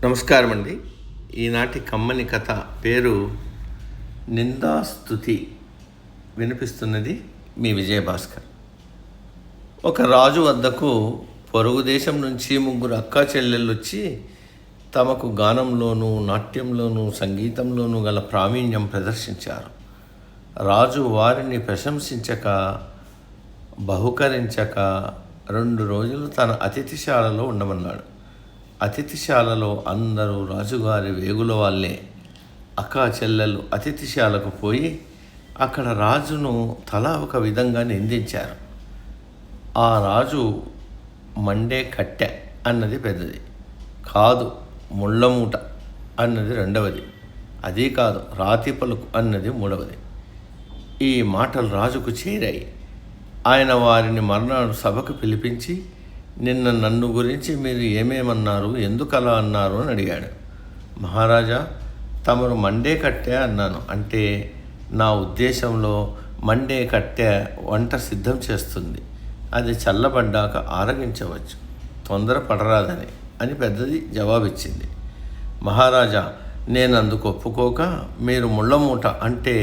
నమస్కారం అండి. ఈనాటి కమ్మని కథ పేరు నిందాస్తుతి. వినిపిస్తున్నది మీ విజయభాస్కర్. ఒక రాజు వద్దకు పొరుగు దేశం నుంచి ముగ్గురు అక్కా చెల్లెళ్ళు వచ్చి తమకు గానంలోనూ నాట్యంలోనూ సంగీతంలోనూ గల ప్రావీణ్యం ప్రదర్శించారు. రాజు వారిని ప్రశంసించక బహుకరించక 2 రోజులు తన అతిథిశాలలో ఉండమన్నాడు. అతిథిశాలలో అందరూ రాజుగారి వేగుల వాళ్ళే. అక్కా చెల్లెలు అతిథిశాలకు పోయి అక్కడ రాజును తలా ఒక విధంగా నిందించారు. ఆ రాజు మండే కట్టె అన్నది పెద్దది, కాదు ముళ్ళమూట అన్నది రెండవది, అదీ కాదు రాతి పలుకు అన్నది మూడవది. ఈ మాటలు రాజుకు చేరాయి. ఆయన వారిని మర్నాడు సభకు పిలిపించి, నిన్న నన్ను గురించి మీరు ఏమేమన్నారు, ఎందుకు అలా అన్నారు అని అడిగాడు. మహారాజా, తమరు మండే కట్టె అన్నాను. అంటే నా ఉద్దేశంలో మండే కట్టె వంట సిద్ధం చేస్తుంది, అది చల్లబడ్డాక ఆరగించవచ్చు, తొందరపడరాదని అని పెద్దది జవాబిచ్చింది. మహారాజా, నేను అందుకు ఒప్పుకోక మీరు ముళ్ళమూట అంటే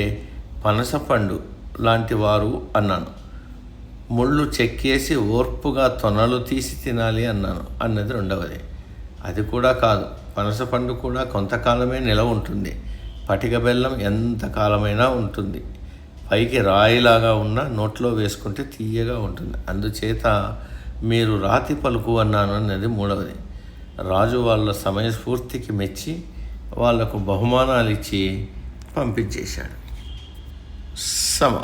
పనసపండు లాంటి వారు అన్నాను. ముళ్ళు చెక్కేసి ఓర్పుగా తొనలు తీసి తినాలి అన్నాను అన్నది రెండవది. అది కూడా కాదు, పనసపండు కూడా కొంతకాలమే నిలవ ఉంటుంది, పటిక బెల్లం ఎంతకాలమైనా ఉంటుంది, పైకి రాయిలాగా ఉన్న నోట్లో వేసుకుంటే తీయగా ఉంటుంది, అందుచేత మీరు రాతి పలుకు అన్నాను అన్నది మూడవది. రాజు వాళ్ళ సమయస్ఫూర్తికి మెచ్చి వాళ్లకు బహుమానాలు ఇచ్చి పంపించేశాడు. సమ